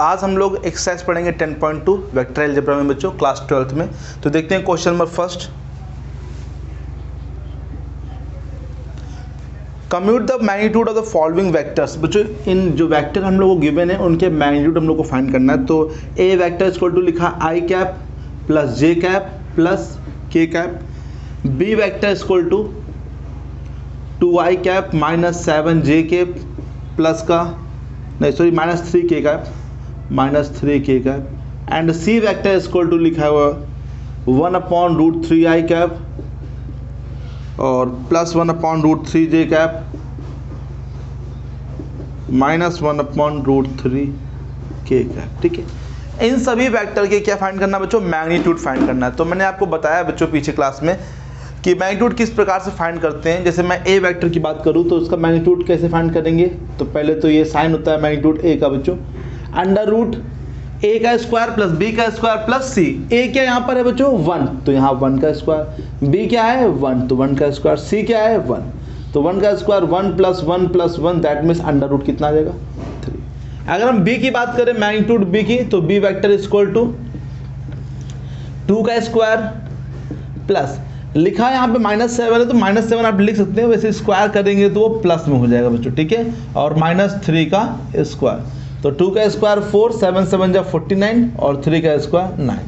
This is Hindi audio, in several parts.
आज हम लोग एक्सरसाइज पढ़ेंगे 10.2 वेक्टर अलजेब्रा में बच्चों, क्लास 12th में। तो देखते हैं question number first. Commute the magnitude of the following vectors. बच्चों इन जो वेक्टर हम लोग को गिवन है उनके मैग्नीट्यूड हम लोग को फाइंड करना है। तो ए वेक्टर इक्वल टू लिखा i cap plus j cap plus k cap. B vector equal to 2i cap minus 7j k plus का minus 3k cap minus 3k cap. And c vector equal to लिखा हुआ 1/√3i कैप और plus 1/√3j cap minus 1/√3k cap. ठीक है, इन सभी वेक्टर के क्या फाइंड करना बच्चों? मैग्नीट्यूड फाइंड करना है। तो मैंने आपको बताया बच्चों पीछे क्लास में कि मैग्नीट्यूड किस प्रकार से फाइंड करते हैं। जैसे मैं ए वेक्टर की बात करूं तो उसका मैग्नीट्यूड कैसे फाइंड करेंगे? तो पहले तो ये साइन होता है मैग्नीट्यूड ए का बच्चों, √a का स्क्वायर प्लस b का स्क्वायर प्लस c। a क्या यहाँ पर है बच्चों? 1, तो यहाँ 1 का स्क्वायर। b क्या है? 1, तो 1 का स्क्वायर। c क्या है? 1, तो 1 का square 1 plus 1 plus 1 that means √ कितना आ जाएगा? 3। अगर हम b की बात करें मैग्नीट्यूड b की, तो b वेक्टर इक्वल टू 2 का स्क्वायर प्लस लिखा है यहाँ पे -7 है तो -7 आप लिख सकते हैं, वैसे स्क्वायर करेंगे तो वो प्लस में हो जाएगा बच्चों। ठीक है, और -3 का स्क्वायर, तो 2 का स्क्वायर 4, 7 7 जा 49 और 3 का स्क्वायर 9,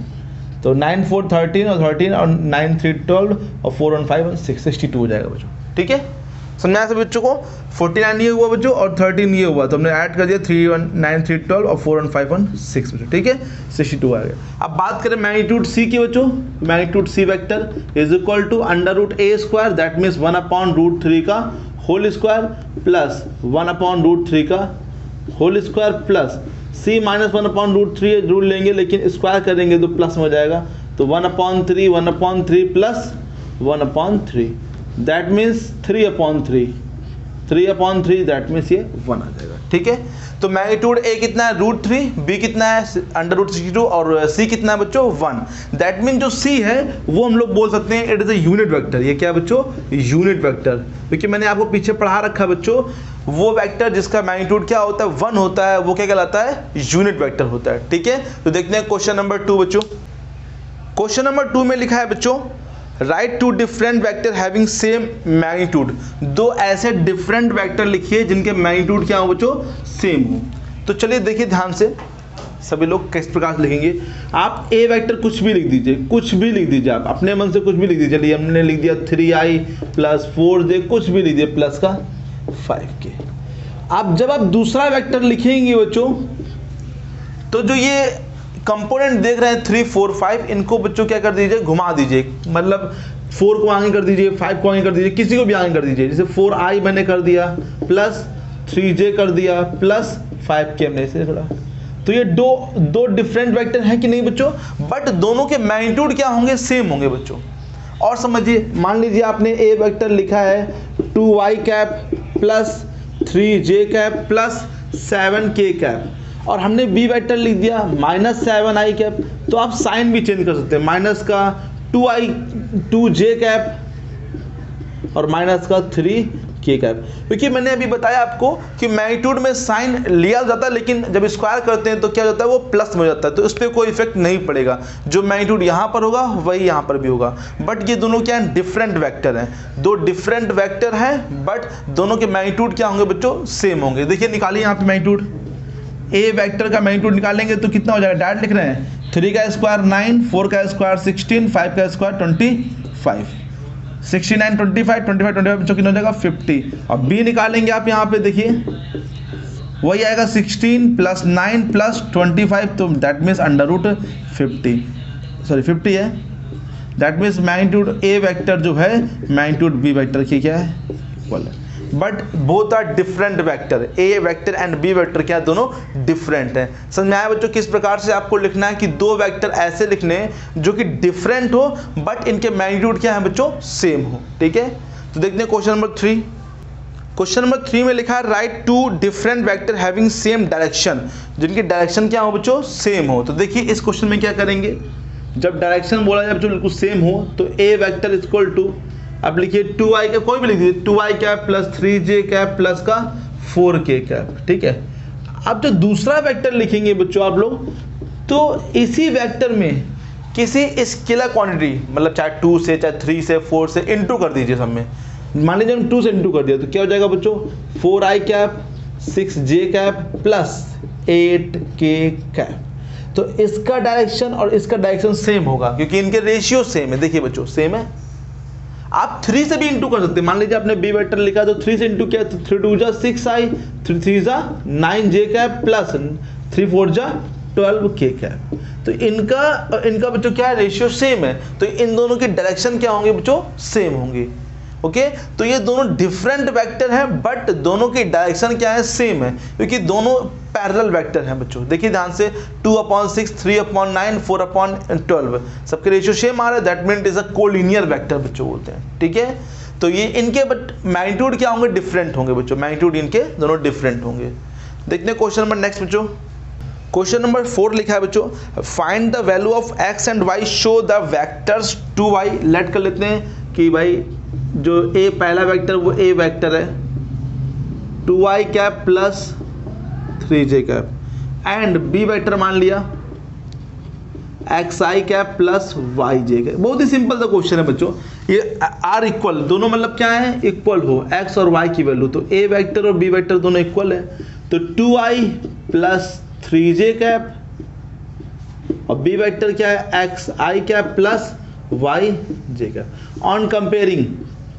तो 9 4 13 और 13 और 9 3 12 और 4 1 5 6 62 हो जाएगा बच्चों। ठीक है, समझाया सब बच्चों को? 49 ये हुआ बच्चों और 13 ये हुआ, तो हमने ऐड कर दिया 3 1 9 3 12 और 4 1 5 1 6 बच्चों। ठीक है, 62 आ गया। अब बात करें मैग्नीट्यूड सी की बच्चों, magnitude c vector is equal to √a square that means 1/√3 का होल स्क्वायर प्लस 1/√3 का whole square plus c minus 1/√3 rule लेंगे लेकिन स्क्वायर करेंगे तो प्लस में हो जाएगा, तो 1/3 1/3 plus 1/3 that means 3/3 that means ये 1 आ जाएगा। ठीक है, तो मैग्नीट्यूड a कितना है? √3, b कितना है? √62 और c कितना है बच्चों? 1। दैट मीन जो c है वो हम लोग बोल सकते हैं it is a unit vector. ये क्या बच्चों? Unit vector. क्योंकि मैंने आपको पीछे पढ़ा रखा है बच्चों, वो वेक्टर जिसका मैग्नीट्यूड क्या होता है? 1 होता है, वो क्या कहलाता है? यूनिट वेक्टर होता है। ठीक है, तो देखते हैं क्वेश्चन नंबर 2 बच्चों। क्वेश्चन नंबर 2 में लिखा है बच्चों write two different vector having same magnitude. दो ऐसे डिफरेंट वेक्टर लिखिए जिनके मैग्नीट्यूड क्या हो बच्चों? सेम हो। तो चलिए देखिए ध्यान से, सभी लोग किस प्रकार से लिखेंगे। आप ए वेक्टर कुछ भी लिख दीजिए, कुछ भी लिख दीजिए, आप अपने मन से कुछ भी लिख दीजिए। चलिए हमने लिख दिया 3i प्लस 4j, कुछ भी लिख दिए प्लस का 5k। अब जब आप दूसरा वेक्टर लिखेंगे बच्चों तो जो ये कंपोनेंट देख रहे हैं 3 4 5, इनको बच्चों क्या कर दीजिए? घुमा दीजिए, मतलब 4 को आगे कर दीजिए, 5 को आगे कर दीजिए, किसी को भी आगे कर दीजिए। जैसे 4i मैंने कर दिया प्लस 3j कर दिया प्लस 5k हमने ऐसे थोड़ा। तो ये दो डिफरेंट वेक्टर हैं कि नहीं बच्चों? बट दोनों के मैग्नीट्यूड क्या होंगे? सेम होंगे बच्चों। और समझिए, मान लीजिए आपने ए वेक्टर लिखा है 2i cap plus 3j cap plus 7k cap और हमने बी वेक्टर लिख दिया -7i कैप, तो आप साइन भी चेंज कर सकते हैं, माइनस का 2j कैप और माइनस का 3k कैप। क्योंकि मैंने अभी बताया आपको कि मैग्नीट्यूड में साइन लिया जाता है लेकिन जब स्क्वायर करते हैं तो क्या होता है? वो प्लस में हो जाता है, तो इस पर कोई इफेक्ट नहीं पड़ेगा। जो मैग्नीट्यूड यहाँ पर होगा वही यहाँ पर भी होगा। बट ये दोनों क्या है? डिफरेंट वेक्टर हैं, दो डिफरेंट वेक्टर हैं बट दोनों के मैग्नीट्यूड क्या होंगे बच्चों? सेम होंगे। देखिए निकालिए यहाँ पे मैग्नीट्यूड, ए वेक्टर का मैग्नीट्यूड निकालेंगे तो कितना हो जाएगा? डायरेक्ट लिख रहे हैं 3 का स्क्वायर 9, 4 का स्क्वायर 16, 5 का स्क्वायर 25, 69 25 25 25 बच्चों कितना हो जाएगा? 50। और बी निकालेंगे आप यहाँ पे देखिए वही आएगा 16 प्लस 9 प्लस 25, तो दैट मीन्स √50 है। That means magnitude A vector जो है मैग्नीट्यूड बी वेक्टर की क्या है? इक्वल है। But both are different vector. A vector and b vector क्या? दोनों डिफरेंट हैं। समझ में आया बच्चों किस प्रकार से आपको लिखना है कि दो वेक्टर ऐसे लिखने हैं जो कि डिफरेंट हो बट इनके मैग्नीट्यूड क्या है बच्चों? सेम हो। ठीक है, तो देखते हैं क्वेश्चन नंबर 3। क्वेश्चन नंबर 3 में लिखा है write two different vector having same direction, जिनकी डायरेक्शन क्या हो बच्चों? सेम हो। तो देखिए इस क्वेश्चन में क्या करेंगे, जब डायरेक्शन बोला जाए बच्चों बिल्कुल सेम हो तो ए वेक्टर इक्वल टू, अब लिखिए 2i का कोई भी लिख दीजिए 2i cap plus 3j cap plus का 4k कैप। ठीक है, अब जो दूसरा वेक्टर लिखेंगे बच्चों आप लोग, तो इसी वेक्टर में किसी स्केलर क्वांटिटी, मतलब चाहे 2 से, चाहे 3 से, 4 से इनटू कर दीजिए सब में। मान लीजिए हम 2 से इनटू कर दिया तो क्या हो जाएगा बच्चों, 4i cap 6j cap plus 8k cap. तो इसका डायरेक्शन और इसका डायरेक्शन सेम होगा क्योंकि इनके रेशियो सेम है। देखिए बच्चों सेम है। आप 3 से भी इंटू कर सकते हैं। मान लीजिए आपने बी वेक्टर लिखा तो 3 से इंटू किया तो 3 2 जा 6i, 3 3 जा 9j कैप प्लस 3 4 जा 12k कैप। तो इनका बच्चों क्या है, रेशियो सेम है। तो इन दोनों की डायरेक्शन क्या होंगे बच्चों, सेम होंगे। ओके, तो ये दोनों डिफरेंट वेक्टर हैं बट दोनों की डायरेक्शन क्या है, सेम है, क्योंकि दोनों पैरेलल वेक्टर हैं बच्चों। देखिए ध्यान से, 2/6, 3/9, 4/12 सबके रेशियो सेम आ रहा है, that mean it is a collinear vector बच्चों बोलते हैं। ठीक है, तो ये इनके बट मैग्नीट्यूड क्या होंगे, डिफरेंट होंगे बच्चों। मैग्नीट्यूड इनके दोनों डिफरेंट होंगे। देखते हैं क्वेश्चन नंबर नेक्स्ट बच्चों। क्वेश्चन नंबर 4 लिखा है बच्चों, find the value of x and y, show the vectors 2y। Let कर लेते हैं कि भाई जो a पहला वेक्टर वो a वेक्टर है 2y cap plus 3j cap, and b vector मान लिया xi cap plus yj cap. बहुत ही सिंपल सा क्वेश्चन है बच्चों। ये आर इक्वल, दोनों मतलब क्या है, इक्वल हो x और y की वैल्यू। तो a वेक्टर और b वेक्टर दोनों इक्वल है, तो 2i प्लस 3j कैप और b वेक्टर क्या है, xi cap plus yj cap. On comparing,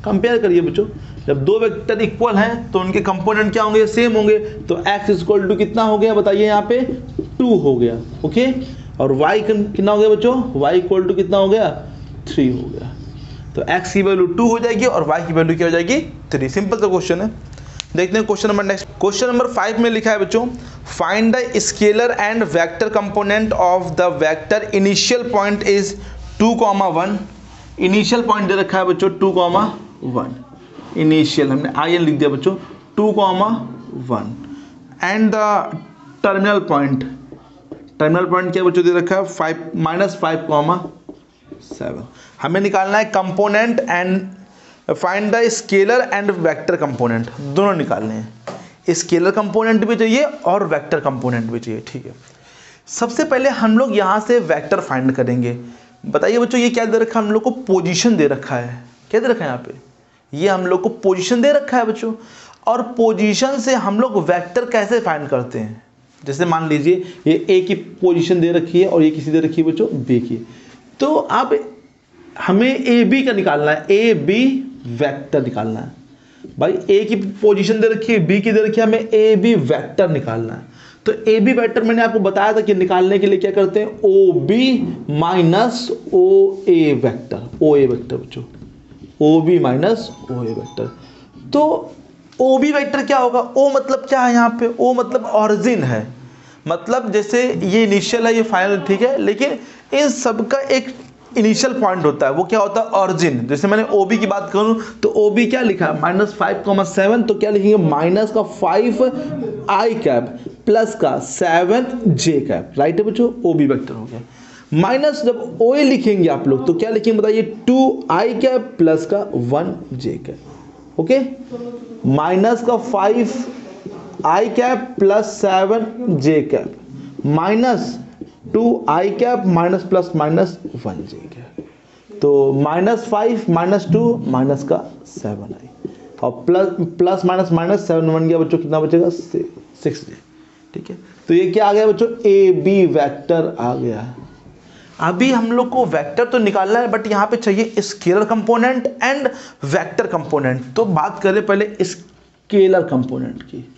compare करिए बच्चों, जब दो वेक्टर इक्वल हैं तो उनके कंपोनेंट क्या होंगे, सेम होंगे। तो x इक्वल टू कितना हो गया बताइए, यहाँ पे 2 हो गया। ओके, और y कितना हो गया बच्चों, y इक्वल टू कितना हो गया, 3 हो गया। तो x की वैल्यू 2 हो जाएगी और y की वैल्यू क्या हो जाएगी, 3। सिंपल सा क्वेश्चन है। देखते हैं question number next. Question number 5 में लिखा है बच्चों, find the scalar and vector component of the vector initial point is 2,1। Initial point दे रखा है बच्चों 2,1, इनिशियल हमने in लिख दिया बच्चों 2,1, and the terminal point, terminal point क्या बच्चों दे रखा है, -5,7। हमें निकालना है component and find the scalar and vector component, दोनों निकालने हैं। स्केलर कंपोनेंट भी चाहिए और वेक्टर कंपोनेंट भी चाहिए। ठीक है, सबसे पहले हम लोग यहाँ से वेक्टर फाइंड करेंगे। बताइए बच्चों, ये क्या दे रखा है, हम लोग को पोजीशन दे रखा है। क्या दे रखा है यहाँ पे, ये हम लोग को पोजीशन दे रखा है बच्चों। और पोजीशन से हम लोग वेक्टर कैसे फाइंड करते हैं, जैसे मान लीजिए ये ए की पोजीशन दे रखी है और ये किसी दे रखी है बच्चों बी की। तो अब हमें ए बी का निकालना है, ए बी वेक्टर निकालना है। भाई ए की पोजीशन दे रखी है, बी की दे रखी है, हमें ए बी वेक्टर निकालना है। तो ए बी वेक्टर मैंने आपको बताया था कि निकालने के लिए क्या करते हैं, ओ बी माइनस ओ ए वेक्टर, ओ ए वेक्टर बच्चों, ओ बी माइनस ओ ए वेक्टर। तो ओ बी वेक्टर क्या होगा, ओ मतलब क्या है यहाँ पे, ओ मतलब ऑरिजिन है। मतलब जैसे ये इनिशियल है, ये फाइनल, ठीक है, लेकिन इन सब का एक इनिशियल पॉइंट होता है, वो क्या होता है, ऑरिजिन। जैसे मैंने ओ बी की बात करूं तो ओ बी क्या लिखा है, -5,7, तो क्या लिखेंगे, माइनस का 5i कैप प्लस का 7j कैप। राइट है बच्चों, ओ बी वेक्टर हो गया। माइनस जब ओ ए लिखेंगे आप लोग तो क्या लिखेंगे बताइए, 2i कैप प्लस का 1j कैप। ओके, माइनस का 5i cap plus 7j cap minus 2i cap minus plus minus 1j cap. तो -5 -2 माइनस का 7i और प्लस माइनस माइनस 7 बन गया बच्चों, कितना बचेगा, 6j। ठीक है, तो ये क्या आ गया बच्चों, ए बी वेक्टर आ गया। अभी हम लोग को वेक्टर तो निकालना है बट यहाँ पे चाहिए scalar component and vector component. तो बात करें पहले स्केलर कंपोनेंट की।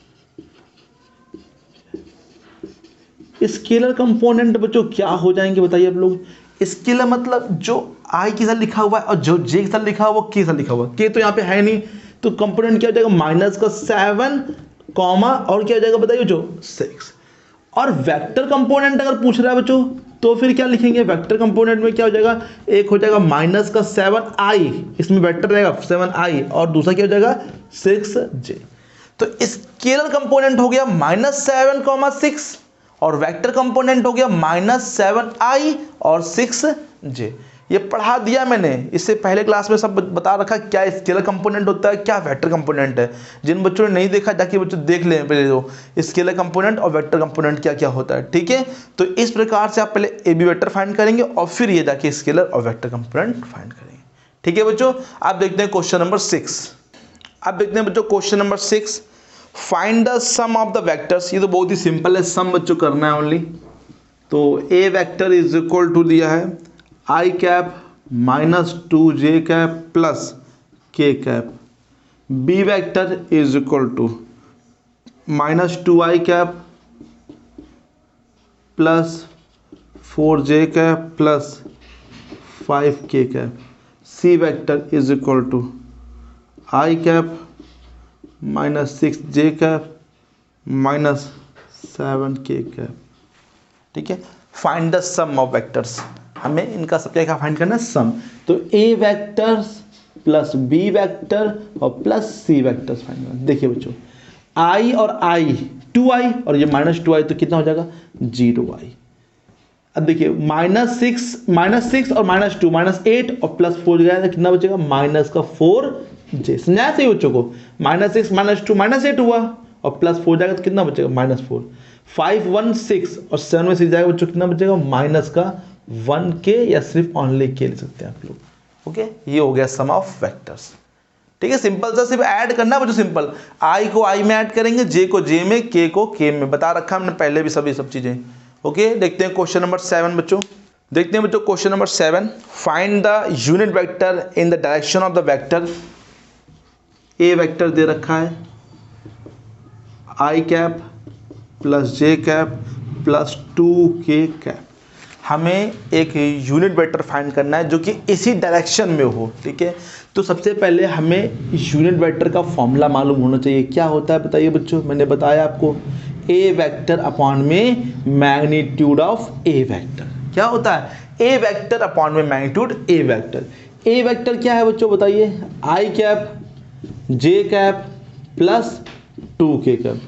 स्केलर कंपोनेंट बच्चों क्या हो जाएंगे बताइए आप लोग। स्केलर मतलब जो आई के साथ लिखा हुआ है और जो जे के साथ लिखा हुआ है वो के साथ लिखा हुआ है। के तो यहाँ पे है नहीं, तो कंपोनेंट क्या हो जाएगा, माइनस का 7 कॉमा और क्या हो जाएगा बताइए जो 6। और वेक्टर कंपोनेंट अगर पूछ रहा है बच्चों तो फिर क्या लिखेंगे, वेक्टर कंपोनेंट में क्या हो जाएगा, एक हो जाएगा माइनस का 7i, इसमें वेक्टर रहेगा 7i, और दूसरा क्या हो जाएगा 6j। तो स्केलर कंपोनेंट हो गया -7,6 और वेक्टर कंपोनेंट हो गया -7i और 6j। ये पढ़ा दिया मैंने, इससे पहले क्लास में सब बता रखा क्या स्केलर कंपोनेंट होता है, क्या वेक्टर कंपोनेंट है। जिन बच्चों ने नहीं देखा जाके बच्चों देख लें पहले, तो स्केलर कंपोनेंट और वेक्टर कंपोनेंट क्या क्या होता है, ठीक है। तो इस प्रकार से आप पहले ए बी वेक्टर फाइंड करेंगे और फिर ये जाके स्केलर और वेक्टर कंपोनेंट फाइंड करेंगे, ठीक है बच्चों। आप देखते हैं क्वेश्चन नंबर 6। अब देखते हैं बच्चों question number 6, find the sum of the vectors. ये तो बहुत ही सिंपल है, सम बच्चों करना है ओनली। तो ए वेक्टर इज इक्वल टू दिया है i cap minus 2j cap plus k cap, B vector is equal to minus 2i cap plus 4j cap plus 5k cap, c vector is equal to i cap minus 6j cap minus 7k cap, ठीक है। Find the sum of vectors, हमें इनका सबसे क्या फाइंड करना है, सम। तो a vectors plus B vector और प्लस सी वेक्टर्स फाइंड करना। देखिए बच्चों, आई और आई 2i और ये माइनस 2i, तो कितना हो जाएगा 0i। अब देखिए -6 और -2 -8 और प्लस 4 जाएगा, कितना बचेगा -4j। समझाया सही बच्चों को, -6 -2 -8 हुआ और प्लस 4 जाएगा तो कितना बचेगा -4। 5 1 6 और 7 में 6 जाएगा बच्चों, कितना बचेगा -1k या सिर्फ ओनली k ले सकते हैं आप लोग। ओके, ये हो गया सम ऑफ वेक्टर्स, ठीक है। सिंपल सा सिर्फ ऐड करना है बच्चों, सिंपल। आई को आई में ऐड करेंगे, जे को जे में, के को के में, बता रखा हमने पहले भी सब चीजें। ओके, देखते हैं क्वेश्चन नंबर 7 बच्चों। देखते हैं बच्चों question number 7, find the unit vector in the direction of the vector. A vector दे रखा है i cap plus j cap plus 2k cap. हमें एक यूनिट वेक्टर फाइंड करना है जो कि इसी डायरेक्शन में हो, ठीक है। तो सबसे पहले हमें यूनिट वेक्टर का फॉर्मूला मालूम होना चाहिए। क्या होता है बताइए बच्चों, मैंने बताया आपको, ए वेक्टर अपॉन में मैग्नीट्यूड ऑफ ए वेक्टर। क्या होता है, ए वेक्टर अपॉन में मैग्नीट्यूड ए वेक्टर। ए वेक्टर क्या है बच्चों बताइए, i cap J cap plus 2k cap.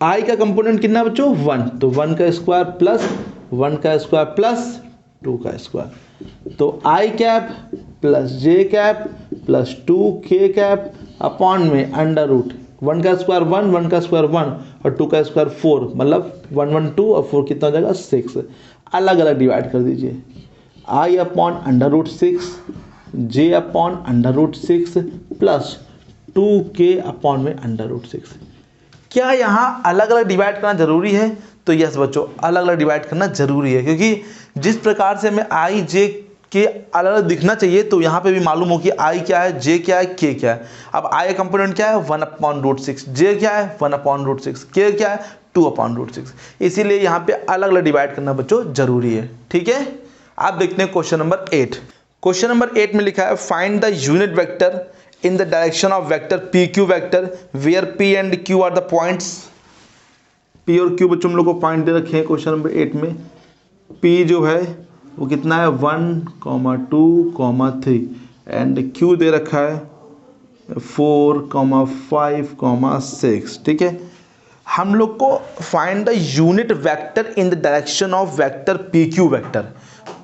आई का कंपोनेंट कितना बच्चों 1, तो 1 का स्क्वायर प्लस 1 का स्क्वायर प्लस 2 का स्क्वायर। तो i cap plus j cap plus 2k cap upon में अंडर रूट 1 का स्क्वायर 1, 1 का स्क्वायर 1 और 2 का स्क्वायर 4, मतलब 1 1 2 और 4 कितना हो जाएगा 6। अलग अलग डिवाइड कर दीजिए, i upon under root 6, j upon under root 6 plus 2k upon में अंडर रूट 6। क्या यहाँ अलग अलग डिवाइड करना जरूरी है? तो यस बच्चों, अलग अलग डिवाइड करना जरूरी है, क्योंकि जिस प्रकार से हमें आई जे के अलग अलग दिखना चाहिए, तो यहाँ पे भी मालूम हो कि आई क्या है, जे क्या है, के क्या है। अब आई कंपोनेंट क्या है 1/√6, जे क्या है 1/√6, के क्या है 2/√6। इसीलिए यहाँ पे अलग अलग डिवाइड करना बच्चों जरूरी है, ठीक है। आप देखते हैं क्वेश्चन नंबर 8। क्वेश्चन नंबर 8 में लिखा है find the unit vector in the direction of vector PQ vector where P and Q are the points। P और Q बच्चों हम लोग को पॉइंट दे रखे हैं क्वेश्चन नंबर 8 में। P जो है वो कितना है 1, 2, 3 एंड Q दे रखा है 4, 5, 6, ठीक है। हम लोग को find the unit vector in the direction of vector PQ vector.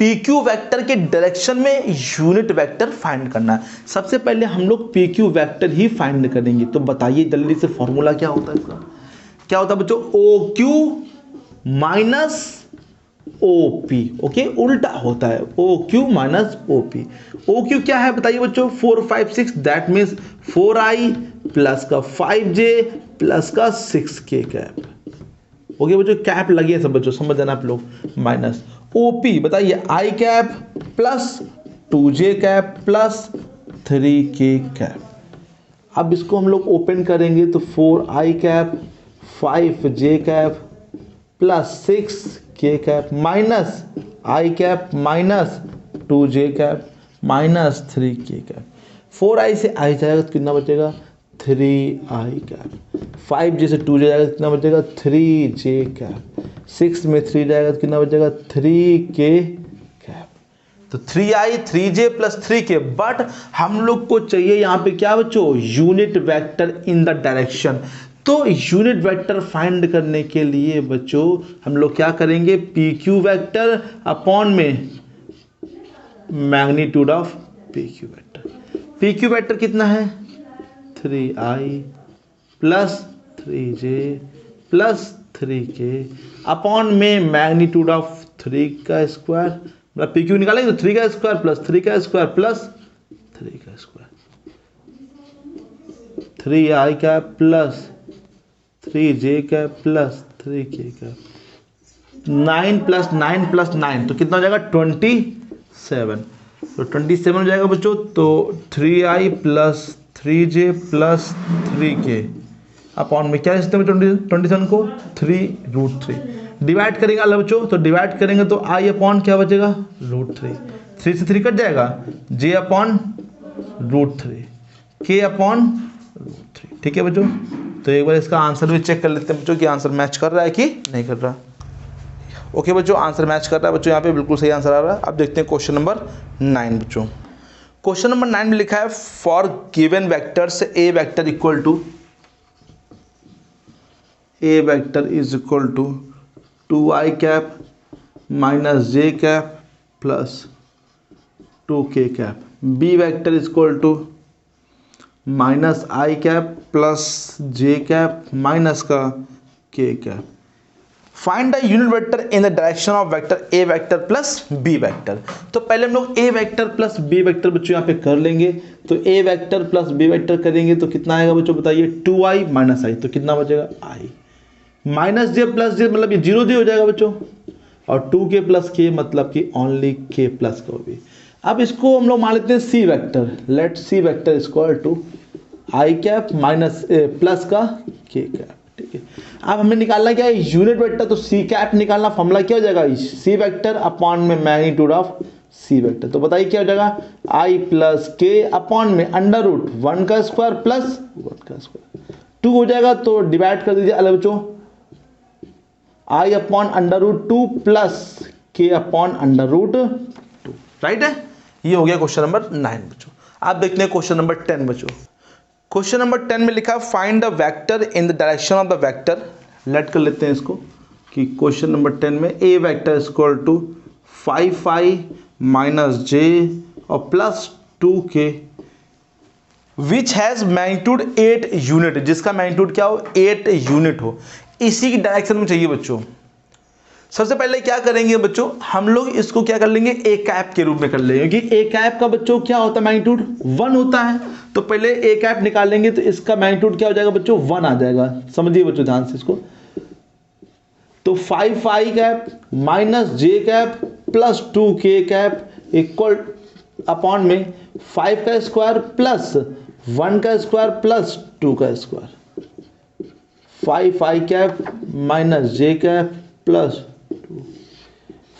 PQ vector के डायरेक्शन में यूनिट वेक्टर फाइंड करना है। सबसे पहले हम लोग PQ वेक्टर ही फाइंड करेंगे। तो बताइए जल्दी से फॉर्मूला क्या होता है इसका, क्या होता है बच्चों, OQ माइनस OP। ओके, उल्टा होता है, OQ माइनस OP। OQ क्या है बताइए बच्चों 4 5 6, दैट मीन्स 4i प्लस का 5j प्लस का 6k कैप। ओके बच्चों, कैप लगे सब बच्चों, समझ जाना आप लोग। माइनस OP बताइए i cap plus 2j cap plus 3k cap. अब इसको हम लोग ओपन करेंगे तो 4i cap 5j cap plus 6k cap minus i cap minus 2j cap minus 3k cap. 4i से i जाएगा तो कितना बचेगा 3i कैप। 5j से 2j जाएगा तो कितना बचेगा 3j कैप। 6 में 3 जाएगा तो कितना बचेगा 3k कैप। तो 3i 3j plus 3k। But हम लोग को चाहिए यहाँ पे क्या बच्चों, unit vector in the direction. तो यूनिट वेक्टर फाइंड करने के लिए बच्चों हम लोग क्या करेंगे, PQ वेक्टर अपॉन में magnitude of P Q vector. P Q vector कितना है 3i plus 3j plus 3k upon में मैग्नीट्यूड ऑफ 3 का स्क्वायर, मतलब पी क्यू निकालेंगे तो 3 का स्क्वायर प्लस 3 का स्क्वायर प्लस 3 का स्क्वायर, 3i का प्लस 3j का प्लस 3k का, 9 प्लस 9 प्लस 9 तो कितना हो जाएगा 27। तो 27 हो जाएगा बच्चों। तो 3i plus 3j plus 3k upon में क्या लिखते हैं 27 को 3√3 डिवाइड करेंगे अल्लाह बच्चों। तो डिवाइड करेंगे तो i अपॉन क्या बचेगा √3, 3 से 3 कट जाएगा, j अपॉन √3 k अपॉन √3। ठीक है बच्चों। तो एक बार इसका आंसर भी चेक कर लेते हैं बच्चों कि आंसर मैच कर रहा है कि नहीं कर रहा। ओके बच्चों, आंसर मैच कर रहा है बच्चों, यहाँ पे बिल्कुल सही आंसर आ रहा है। अब देखते हैं क्वेश्चन नंबर 9 बच्चों। क्वेश्चन नंबर 9 में लिखा है for given vectors A vector equal to A vector is equal to 2i cap minus j cap plus 2k cap, B vector is equal to minus i cap plus j cap minus का k cap. Find the unit vector in the direction of vector A vector plus B vector. तो पहले हम लोग A vector plus B vector बच्चों यहाँ पे कर लेंगे। तो ए वेक्टर प्लस बी वेक्टर करेंगे तो कितना आएगा बच्चों बताइए 2i माइनस i, तो कितना बचेगा i minus j plus j मतलब ये 0 j हो जाएगा बच्चों, और 2k प्लस k मतलब कि ओनली k प्लस का भी। अब इसको हम लोग मान लेते हैं c vector, let c vector equal to i cap minus plus का k कैप। ठीक है, अब हमें निकालना क्या है यूनिट वेक्टर। तो सी कैप निकालना, फॉर्मूला क्या हो जाएगा सी वेक्टर अपॉन में मैग्नीट्यूड ऑफ सी वेक्टर। तो बताइए क्या हो जाएगा i प्लस के अपॉन में अंडर रूट 1 का स्क्वायर प्लस 1 का स्क्वायर, 2 हो जाएगा तो डिवाइड कर दीजिए अलग बच्चों, i upon under root 2 plus K upon under root 2। Right है, ये हो गया क्वेश्चन नंबर 9 बच्चों। आप देखते हैं क्वेश्चन नंबर 10 बच्चों। क्वेश्चन नंबर 10 में लिखा है find the vector in the direction of the vector. Let कर लेते हैं इसको कि क्वेश्चन नंबर 10 में a vector equal to 5i minus j और plus 2k which has magnitude 8 unit, जिसका मैग्नीट्यूड क्या हो 8 यूनिट हो, इसी की डायरेक्शन में चाहिए बच्चों। सबसे पहले क्या करेंगे बच्चों, हम लोग इसको क्या कर लेंगे ए कैप के रूप में कर लेंगे, क्योंकि ए कैप का बच्चों क्या होता है मैग्नीट्यूड 1 होता है। तो पहले ए कैप निकालेंगे तो इसका मैग्नीट्यूड क्या हो जाएगा बच्चों 1 आ जाएगा। समझिए बच्चों ध्यान से इसको। तो 5i cap minus j cap plus 2k cap equal upon में 5 का स्क्वायर प्लस 1 का स्क्वायर प्लस 2 का square, 5i cap minus j cap plus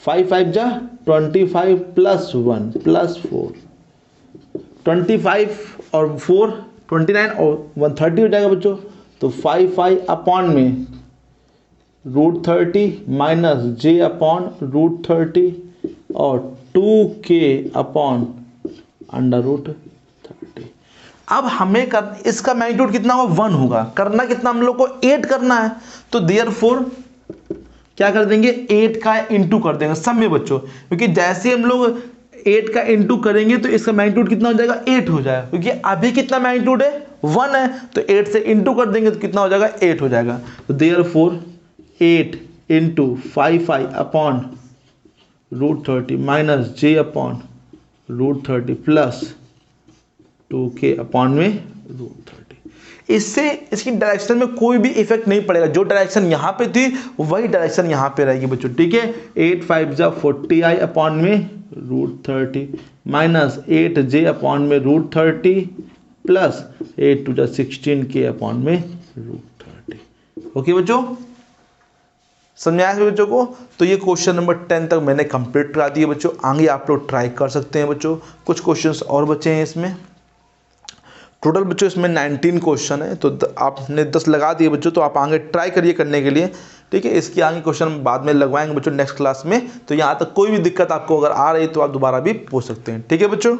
5 5 जा 25 प्लस 1 प्लस 4, 25 और 4 29 और 130 हो जाएगा बच्चों। तो 5i अपॉन में √30 माइनस j अपॉन √30 और 2k अपॉन अंडर रूट 30। अब हमें इसका मैग्नीट्यूड कितना होगा 1 होगा, करना कितना हम लोग को 8 करना है। तो देयरफॉर क्या कर देंगे 8 का इंटू कर देंगे सब में बच्चों, क्योंकि जैसे हम लोग 8 का इंटू करेंगे तो इसका मैग्नीट्यूड कितना हो जाएगा 8 हो जाएगा, क्योंकि अभी कितना मैग्नीट्यूड है 1 है। तो 8 से इंटू कर देंगे तो कितना हो जाएगा 8 हो जाएगा। तो therefore 8 into 5i upon √30 minus j upon √30 plus 2k upon में √30। इससे इसकी डायरेक्शन में कोई भी इफेक्ट नहीं पड़ेगा, जो डायरेक्शन यहाँ पे थी वही डायरेक्शन यहाँ पे रहेगी बच्चों। ठीक है, 8 5 जा 40i अपॉन में √30 माइनस 8j अपॉन में √30 प्लस 8 2 जा 16k अपॉन में √30। ओके बच्चों, समझ आया बच्चों को। तो ये क्वेश्चन नंबर 10 तक मैंने कंप्लीट करा दिए बच्चों। आगे आप लोग ट्राई कर सकते हैं बच्चों, कुछ क्वेश्चंस और बचे हैं इसमें। टोटल बच्चों इसमें 19 क्वेश्चन है, तो आपने 10 लगा दिए बच्चों। तो आप आगे ट्राई करिए करने के लिए। ठीक है, इसके आगे क्वेश्चन बाद में लगवाएंगे बच्चों नेक्स्ट क्लास में। तो यहाँ तक कोई भी दिक्कत आपको अगर आ रही है तो आप दोबारा भी पूछ सकते हैं। ठीक है बच्चों।